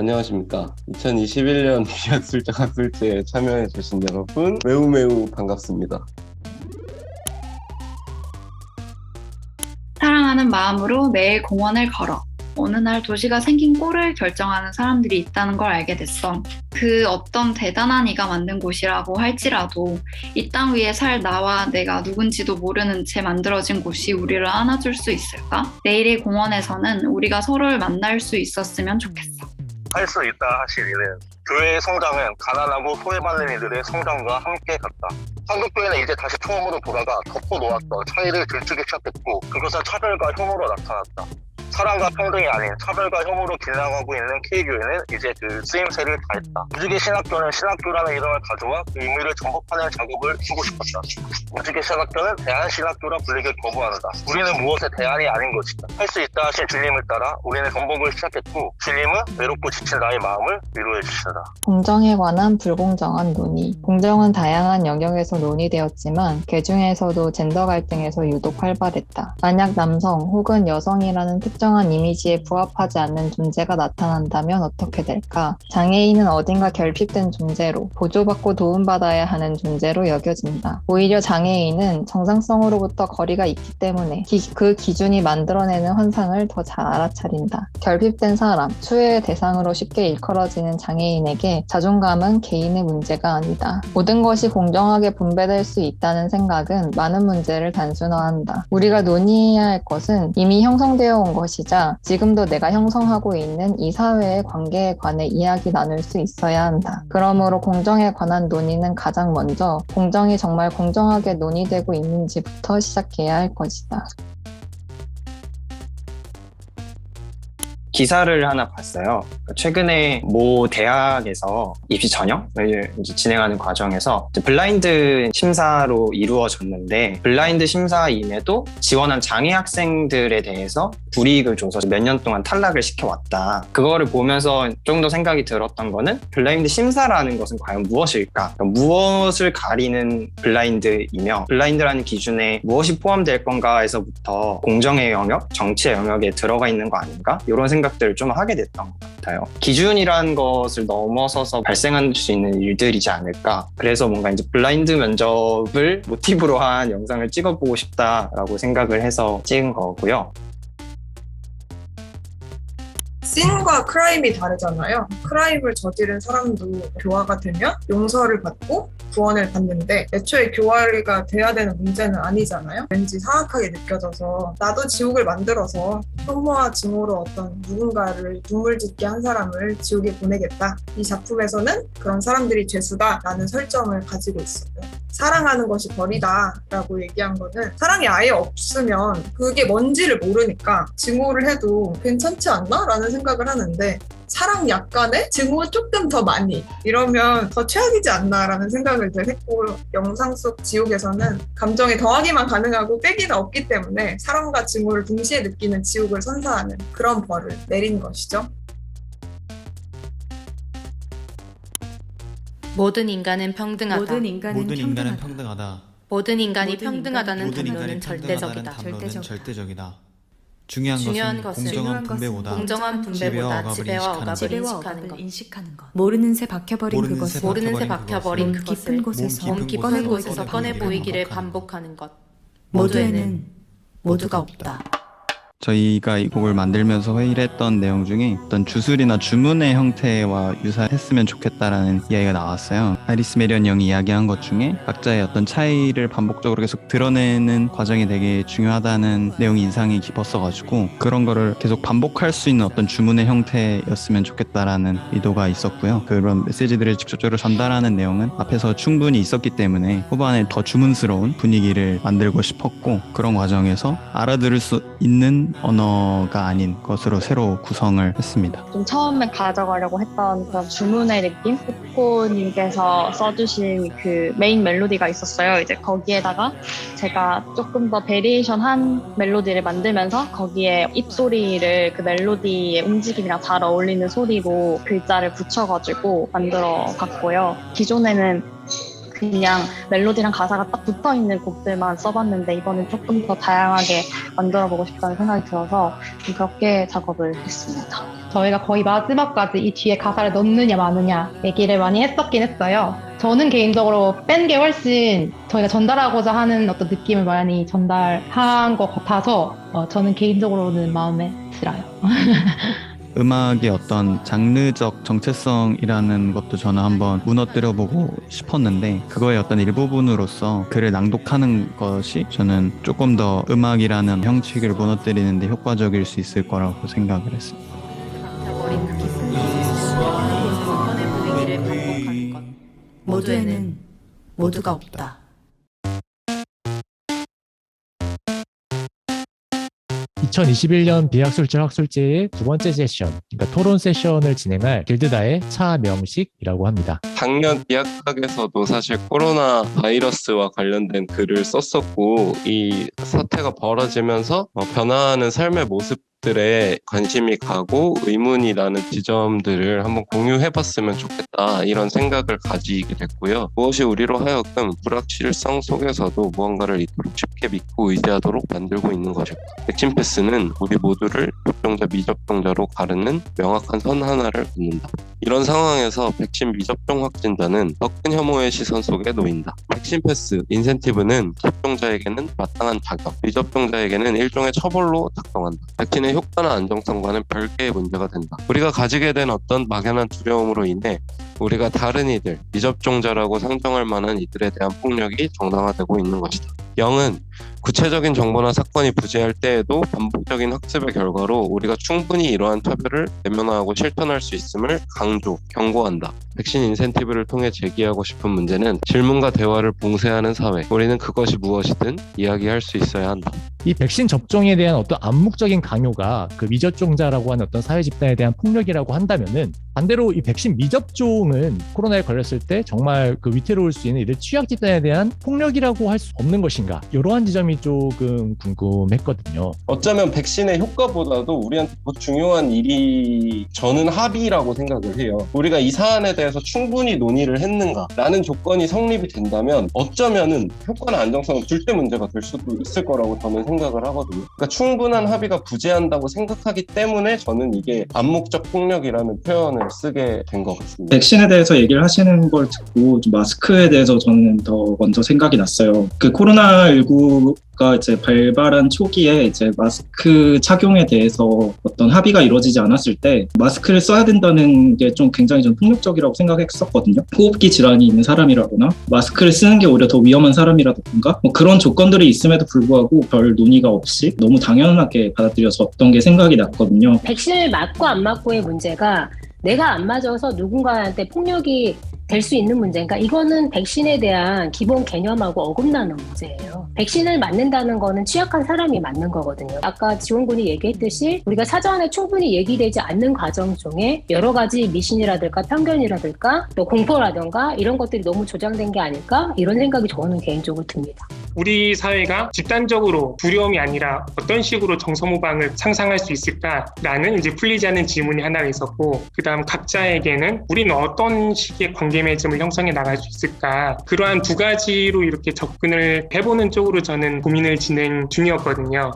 안녕하십니까. 2021년 비학술자 학술제에 참여해주신 여러분 매우 매우 반갑습니다. 사랑하는 마음으로 매일 공원을 걸어. 어느 날 도시가 생긴 꼴을 결정하는 사람들이 있다는 걸 알게 됐어. 그 어떤 대단한 이가 만든 곳이라고 할지라도 이 땅 위에 살 나와 내가 누군지도 모르는 채 만들어진 곳이 우리를 안아줄 수 있을까? 내일의 공원에서는 우리가 서로를 만날 수 있었으면 좋겠어. 할 수 있다 하실 일은 교회의 성장은 가난하고 소외받는 이들의 성장과 함께 갔다. 한국교회는 이제 다시 처음으로 돌아가 덮어놓았던 차이를 들추기 시작했고 그것은 차별과 혐오로 나타났다. 사랑과 평등이 아닌 차별과 혐오로 길나가고 있는 K교회는 이제 그 쓰임새를 다했다. 무지개 신학교는 신학교라는 이름을 가져와 그 의미를 전복하는 작업을 주고 싶었다. 무지개 신학교는 대한신학교라 불리길 거부한다. 우리는 무엇에 대안이 아닌 것이다. 할 수 있다 하신 주님을 따라 우리는 전복을 시작했고 주님은 외롭고 지친 나의 마음을 위로해 주시다. 공정에 관한 불공정한 논의. 공정은 다양한 영역에서 논의되었지만 그 중에서도 젠더 갈등에서 유독 활발했다. 만약 남성 혹은 여성이라는 특정한 이미지에 부합하지 않는 존재가 나타난다면 어떻게 될까? 장애인은 어딘가 결핍된 존재로 보조받고 도움받아야 하는 존재로 여겨진다. 오히려 장애인은 정상성으로부터 거리가 있기 때문에 그 기준이 만들어내는 환상을 더 잘 알아차린다. 결핍된 사람, 수혜의 대상으로 쉽게 일컬어지는 장애인에게 자존감은 개인의 문제가 아니다. 모든 것이 공정하게 분배될 수 있다는 생각은 많은 문제를 단순화한다. 우리가 논의해야 할 것은 이미 형성되어 온 것이자 지금도 내가 형성하고 있는 이 사회의 관계에 관해 이야기 나눌 수 있어야 한다. 그러므로 공정에 관한 논의는 가장 먼저 공정이 정말 공정하게 논의되고 있는지부터 시작해야 할 것이다. 기사를 하나 봤어요. 최근에 모 대학에서 입시 전형을 이제 진행하는 과정에서 이제 블라인드 심사로 이루어졌는데 블라인드 심사임에도 지원한 장애 학생들에 대해서 불이익을 줘서 몇 년 동안 탈락을 시켜왔다. 그거를 보면서 좀 더 생각이 들었던 거는 블라인드 심사라는 것은 과연 무엇일까? 무엇을 가리는 블라인드이며 블라인드라는 기준에 무엇이 포함될 건가에서부터 공정의 영역, 정치의 영역에 들어가 있는 거 아닌가? 이런 생각들을 좀 하게 됐던 것 같아요. 기준이라는 것을 넘어서서 발생할 수 있는 일들이지 않을까. 그래서 뭔가 이제 블라인드 면접을 모티브로 한 영상을 찍어보고 싶다라고 생각을 해서 찍은 거고요. 씬과 크라임이 다르잖아요. 크라임을 저지른 사람도 교화가 되면 용서를 받고 구원을 받는데 애초에 교화가 돼야 되는 문제는 아니잖아요. 왠지 사악하게 느껴져서 나도 지옥을 만들어서 혐오와 증오로 어떤 누군가를 눈물 짓게 한 사람을 지옥에 보내겠다. 이 작품에서는 그런 사람들이 죄수다라는 설정을 가지고 있어요. 사랑하는 것이 벌이다 라고 얘기한 거는 사랑이 아예 없으면 그게 뭔지를 모르니까 증오를 해도 괜찮지 않나? 라는 생각을 하는데 사랑 약간에 증오 조금 더 많이 이러면 더 최악이지 않나 라는 생각을 늘 했고 영상 속 지옥에서는 감정의 더하기만 가능하고 빼기는 없기 때문에 사랑과 증오를 동시에 느끼는 지옥을 선사하는 그런 벌을 내린 것이죠. 모든 인간은 평등하다. 모든 인간은 평등하다. 모든 인간이 평등하다는 모든 인간이 단어는 절대적이다. 평등하다는 단어는 절대적이다. 중요한 것은 공정한 분배보다 공정한 분배보다 지배와 억압을 인식하는 것. 모르는 새 박혀버린 박혀버린 몸 깊은 곳에서 몸 깊은 곳에서 뻔해 보이기를 반복하는 것. 모두가 없다. 저희가 이 곡을 만들면서 회의를 했던 내용 중에 어떤 주술이나 주문의 형태와 유사했으면 좋겠다라는 이야기가 나왔어요. 아리스 메리언 영이 이야기한 것 중에 각자의 어떤 차이를 반복적으로 계속 드러내는 과정이 되게 중요하다는 내용이 인상이 깊었어가지고 그런 거를 계속 반복할 수 있는 어떤 주문의 형태였으면 좋겠다라는 의도가 있었고요. 그런 메시지들을 직접적으로 전달하는 내용은 앞에서 충분히 있었기 때문에 후반에 더 주문스러운 분위기를 만들고 싶었고 그런 과정에서 알아들을 수 있는 언어가 아닌 것으로 새로 구성을 했습니다. 좀 처음에 가져가려고 했던 그런 주문의 느낌? 후코님께서 써주신 그 메인 멜로디가 있었어요. 이제 거기에다가 제가 조금 더 베리에이션한 멜로디를 만들면서 거기에 입소리를 그 멜로디의 움직임이랑 잘 어울리는 소리로 글자를 붙여가지고 만들어 봤고요. 기존에는 그냥 멜로디랑 가사가 딱 붙어있는 곡들만 써봤는데 이번엔 조금 더 다양하게 만들어보고 싶다는 생각이 들어서 그렇게 작업을 했습니다. 저희가 거의 마지막까지 이 뒤에 가사를 넣느냐 마느냐 얘기를 많이 했었긴 했어요. 저는 개인적으로 뺀 게 훨씬 저희가 전달하고자 하는 어떤 느낌을 많이 전달한 것 같아서 저는 개인적으로는 마음에 들어요. 음악의 어떤 장르적 정체성이라는 것도 저는 한번 무너뜨려보고 싶었는데 그거의 어떤 일부분으로서 글을 낭독하는 것이 저는 조금 더 음악이라는 형식을 무너뜨리는 데 효과적일 수 있을 거라고 생각을 했습니다. 버린 그 깊은 곳에서 뻔해 보이기를 반복하는 것. 모두에는 모두가 없다. 2021년 비학술제 학술제의 두 번째 세션, 그러니까 토론 세션을 진행할 길드다의 차명식이라고 합니다. 작년 비학학에서도 사실 코로나 바이러스와 관련된 글을 썼었고 이 사태가 벌어지면서 변화하는 삶의 모습들에 관심이 가고 의문이 나는 지점들을 한번 공유해봤으면 좋겠다 이런 생각을 가지게 됐고요. 무엇이 우리로 하여금 불확실성 속에서도 무언가를 이토록 쉽게 믿고 의지하도록 만들고 있는 것일까. 백신 패스는 우리 모두를 접종자 미접종자로 가르는 명확한 선 하나를 긋는다. 이런 상황에서 백신 미접종 확진자는 더 큰 혐오의 시선 속에 놓인다. 백신 패스, 인센티브는 접종자에게는 마땅한 자격, 미접종자에게는 일종의 처벌로 작동한다. 백신의 효과나 안정성과는 별개의 문제가 된다. 우리가 가지게 된 어떤 막연한 두려움으로 인해 우리가 다른 이들, 미접종자라고 상정할 만한 이들에 대한 폭력이 정당화되고 있는 것이다. 0은 구체적인 정보나 사건이 부재할 때에도 반복적인 학습의 결과로 우리가 충분히 이러한 차별을 외면하고 실천할 수 있음을 경고한다. 백신 인센티브를 통해 제기하고 싶은 문제는 질문과 대화를 봉쇄하는 사회. 우리는 그것이 무엇이든 이야기할 수 있어야 한다. 이 백신 접종에 대한 어떤 암묵적인 강요가 그 미접종자라고 하는 어떤 사회 집단에 대한 폭력이라고 한다면은 반대로 이 백신 미접종은 코로나에 걸렸을 때 정말 그 위태로울 수 있는 이들 취약 집단에 대한 폭력이라고 할 수 없는 것인가? 이러한 지점이 조금 궁금했거든요. 어쩌면 백신의 효과보다도 우리한테 더 중요한 일이 저는 합의라고 생각을 해요. 우리가 이 사안에 대해서 충분히 논의를 했는가라는 조건이 성립이 된다면 어쩌면은 효과나 안정성은 둘째 문제가 될 수도 있을 거라고 저는 생각을 하거든요. 그러니까 충분한 합의가 부재한다고 생각하기 때문에 저는 이게 암묵적 폭력이라는 표현을 쓰게 된 것 같습니다. 백신에 대해서 얘기를 하시는 걸 듣고 좀 마스크에 대해서 저는 더 먼저 생각이 났어요. 그 코로나19가 이제 발발한 초기에 이제 마스크 착용에 대해서 어떤 합의가 이루어지지 않았을 때 마스크를 써야 된다는 게 좀 굉장히 좀 폭력적이라고 생각했었거든요. 호흡기 질환이 있는 사람이라거나 마스크를 쓰는 게 오히려 더 위험한 사람이라든가 뭐 그런 조건들이 있음에도 불구하고 별 논의가 없이 너무 당연하게 받아들여졌던 게 생각이 났거든요. 백신을 맞고 안 맞고의 문제가 내가 안 맞아서 누군가한테 폭력이 될 수 있는 문제니까 이거는 백신에 대한 기본 개념하고 어긋나는 문제예요. 백신을 맞는다는 거는 취약한 사람이 맞는 거거든요. 아까 지원군이 얘기했듯이 우리가 사전에 충분히 얘기되지 않는 과정 중에 여러 가지 미신이라든가 편견이라든가 또 공포라든가 이런 것들이 너무 조장된 게 아닐까 이런 생각이 저는 개인적으로 듭니다. 우리 사회가 집단적으로 두려움이 아니라 어떤 식으로 정서모방을 상상할 수 있을까라는 이제 풀리지 않는 질문이 하나 있었고 그다음 각자에게는 우리는 어떤 식의 관계 맺음을 형성해 나갈 수 있을까 그러한 두 가지로 이렇게 접근을 해보는 쪽으로 저는 고민을 진행 중이었거든요.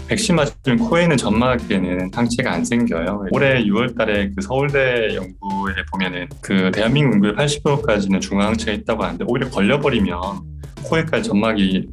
백신 맞으면 코에 있는 점막에는 항체가 안 생겨요. 올해 6월 달에 그 서울대 연구에 보면은 그 대한민국 인구의 80%까지는 중화항체가 있다고 하는데 오히려 걸려버리면 코에까지 점막이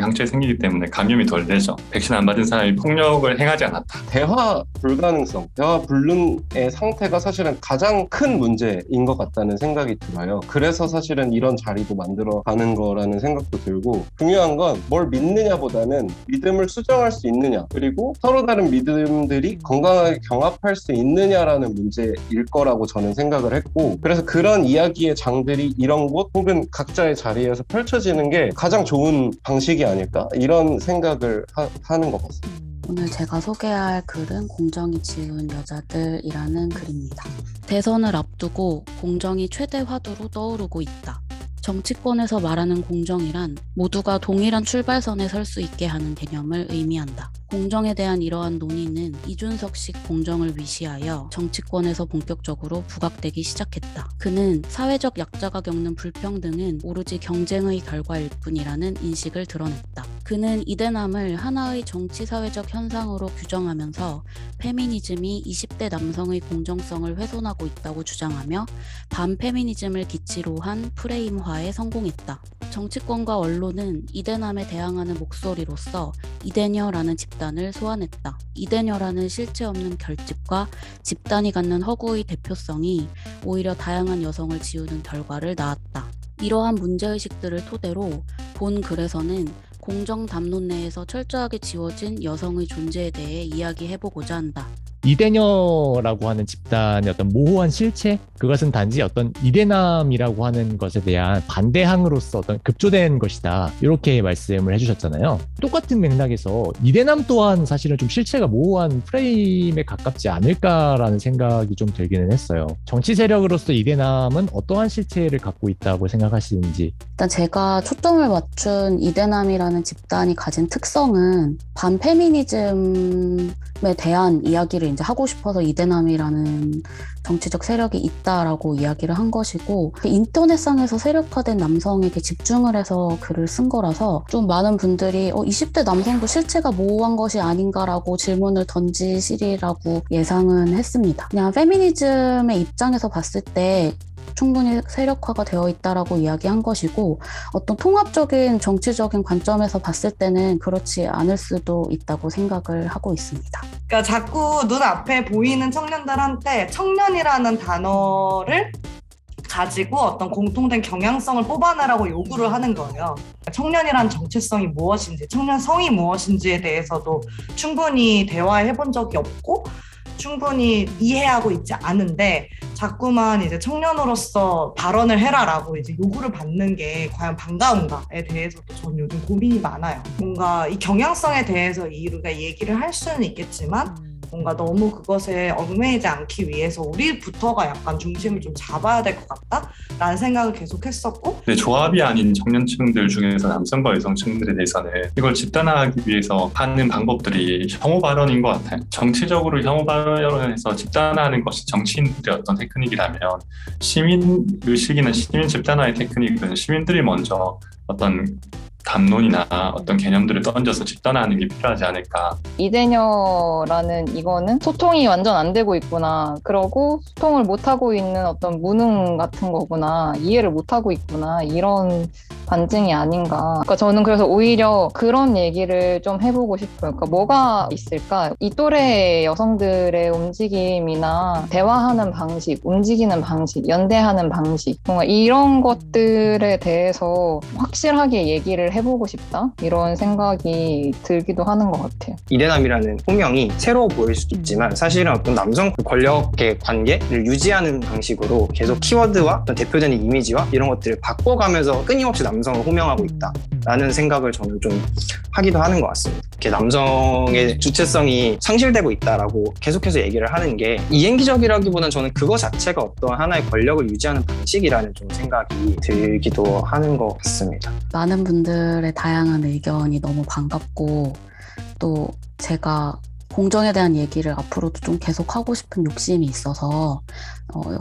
항체가 생기기 때문에 감염이 덜 되죠. 백신 안 맞은 사람이 폭력을 행하지 않았다. 대화 불가능성, 대화 불능의 상태가 사실은 가장 큰 문제인 것 같다는 생각이 들어요. 그래서 사실은 이런 자리도 만들어가는 거라는 생각도 들고 중요한 건 뭘 믿느냐보다는 믿음을 수정할 수 있느냐 그리고 서로 다른 믿음들이 건강하게 경합할 수 있느냐라는 문제일 거라고 저는 생각을 했고 그래서 그런 이야기의 장들이 이런 곳 혹은 각자의 자리에서 펼쳐지는 게 가장 좋은 방식이 아닐까 이런 생각을 하는 것 같습니다. 오늘 제가 소개할 글은 공정이 지은 여자들이라는 글입니다. 대선을 앞두고 공정이 최대 화두로 떠오르고 있다. 정치권에서 말하는 공정이란 모두가 동일한 출발선에 설 수 있게 하는 개념을 의미한다. 공정에 대한 이러한 논의는 이준석식 공정을 위시하여 정치권에서 본격적으로 부각되기 시작했다. 그는 사회적 약자가 겪는 불평등은 오로지 경쟁의 결과일 뿐이라는 인식을 드러냈다. 그는 이대남을 하나의 정치-사회적 현상으로 규정하면서 페미니즘이 20대 남성의 공정성을 훼손하고 있다고 주장하며 반페미니즘을 기치로 한 프레임화에 성공했다. 정치권과 언론은 이대남에 대항하는 목소리로서 이대녀라는 집단을 소환했다. 이대녀라는 실체 없는 결집과 집단이 갖는 허구의 대표성이 오히려 다양한 여성을 지우는 결과를 낳았다. 이러한 문제의식들을 토대로 본 글에서는 공정 담론 내에서 철저하게 지워진 여성의 존재에 대해 이야기해보고자 한다. 이대녀라고 하는 집단의 어떤 모호한 실체? 그것은 단지 어떤 이대남이라고 하는 것에 대한 반대항으로서 어떤 급조된 것이다. 이렇게 말씀을 해주셨잖아요. 똑같은 맥락에서 이대남 또한 사실은 좀 실체가 모호한 프레임에 가깝지 않을까라는 생각이 좀 들기는 했어요. 정치 세력으로서 이대남은 어떠한 실체를 갖고 있다고 생각하시는지. 일단 제가 초점을 맞춘 이대남이라는 집단이 가진 특성은 반페미니즘에 대한 이야기를 이제 하고 싶어서 이대남이라는 정치적 세력이 있다라고 이야기를 한 것이고, 인터넷상에서 세력화된 남성에게 집중을 해서 글을 쓴 거라서 좀 많은 분들이 20대 남성도 실체가 모호한 것이 아닌가라고 질문을 던지시리라고 예상은 했습니다. 그냥 페미니즘의 입장에서 봤을 때 충분히 세력화가 되어 있다라고 이야기한 것이고, 어떤 통합적인 정치적인 관점에서 봤을 때는 그렇지 않을 수도 있다고 생각을 하고 있습니다. 그러니까 자꾸 눈앞에 보이는 청년들한테 청년이라는 단어를 가지고 어떤 공통된 경향성을 뽑아내라고 요구를 하는 거예요. 청년이란 정체성이 무엇인지, 청년성이 무엇인지에 대해서도 충분히 대화해 본 적이 없고 충분히 이해하고 있지 않은데 자꾸만 이제 청년으로서 발언을 해라라고 이제 요구를 받는 게 과연 반가운가에 대해서도 저는 요즘 고민이 많아요. 뭔가 이 경향성에 대해서 우리가 얘기를 할 수는 있겠지만 뭔가 너무 그것에 얽매이지 않기 위해서 우리부터가 약간 중심을 좀 잡아야 될 것 같다라는 생각을 계속 했었고, 근데 조합이 아닌 청년층들 중에서 남성과 여성층들에 대해서는 이걸 집단화하기 위해서 하는 방법들이 혐오 발언인 것 같아요. 정치적으로 혐오 발언을 해서 집단화하는 것이 정치인들의 어떤 테크닉이라면, 시민의식이나 시민 집단화의 테크닉은 시민들이 먼저 어떤 담론이나 어떤 개념들을 던져서 집단화하는 게 필요하지 않을까. 이대녀라는 이거는 소통이 완전 안 되고 있구나. 그러고 소통을 못하고 있는 어떤 무능 같은 거구나. 이해를 못하고 있구나. 이런 반증이 아닌가. 그러니까 저는 그래서 오히려 그런 얘기를 좀 해보고 싶어요. 그러니까 뭐가 있을까? 이 또래 여성들의 움직임이나 대화하는 방식, 움직이는 방식, 연대하는 방식, 뭔가 이런 것들에 대해서 확실하게 얘기를 해보고 싶다? 이런 생각이 들기도 하는 것 같아요. 이대남이라는 호명이 새로워 보일 수도 있지만 사실은 어떤 남성 권력의 관계를 유지하는 방식으로 계속 키워드와 어떤 대표되는 이미지와 이런 것들을 바꿔가면서 끊임없이 남성을 호명하고 있다라는 생각을 저는 좀 하기도 하는 것 같습니다. 이렇게 남성의 주체성이 상실되고 있다라고 계속해서 얘기를 하는 게 이행기적이라기보다는 저는 그거 자체가 어떤 하나의 권력을 유지하는 방식이라는 좀 생각이 들기도 하는 것 같습니다. 많은 분들의 다양한 의견이 너무 반갑고, 또 제가 공정에 대한 얘기를 앞으로도 좀 계속 하고 싶은 욕심이 있어서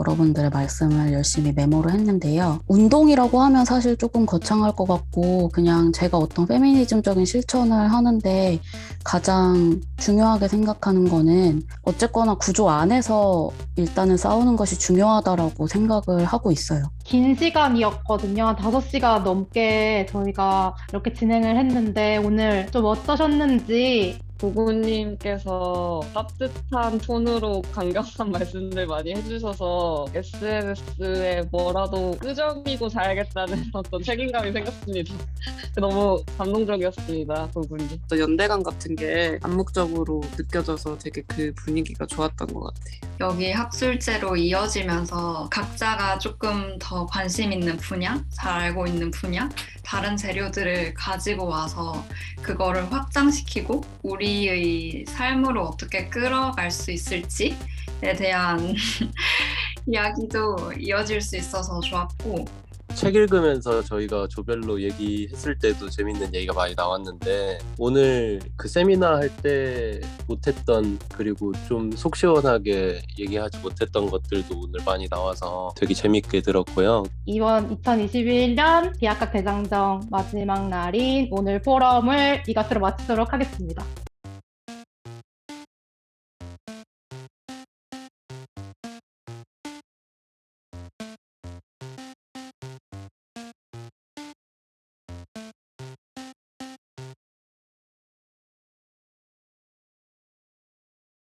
여러분들의 말씀을 열심히 메모를 했는데요. 운동이라고 하면 사실 조금 거창할 것 같고, 그냥 제가 어떤 페미니즘적인 실천을 하는데 가장 중요하게 생각하는 거는 어쨌거나 구조 안에서 일단은 싸우는 것이 중요하다라고 생각을 하고 있어요. 긴 시간이었거든요. 5시간 넘게 저희가 이렇게 진행을 했는데 오늘 좀 어떠셨는지. 보구님께서 따뜻한 톤으로 강경한 말씀들 많이 해주셔서 SNS에 뭐라도 끄적이고 자야겠다는 어떤 책임감이 생겼습니다. 너무 감동적이었습니다, 보구님. 연대감 같은 게 암묵적으로 느껴져서 되게 그 분위기가 좋았던 것 같아요. 여기 학술제로 이어지면서 각자가 조금 더 관심 있는 분야, 잘 알고 있는 분야, 다른 재료들을 가지고 와서 그거를 확장시키고 우리의 삶으로 어떻게 끌어갈 수 있을지에 대한 이야기도 이어질 수 있어서 좋았고, 책 읽으면서 저희가 조별로 얘기했을 때도 재밌는 얘기가 많이 나왔는데 오늘 그 세미나 할 때 못했던 그리고 좀 속 시원하게 얘기하지 못했던 것들도 오늘 많이 나와서 되게 재밌게 들었고요. 이번 2021년 대학각 대장정 마지막 날인 오늘 포럼을 이것으로 마치도록 하겠습니다.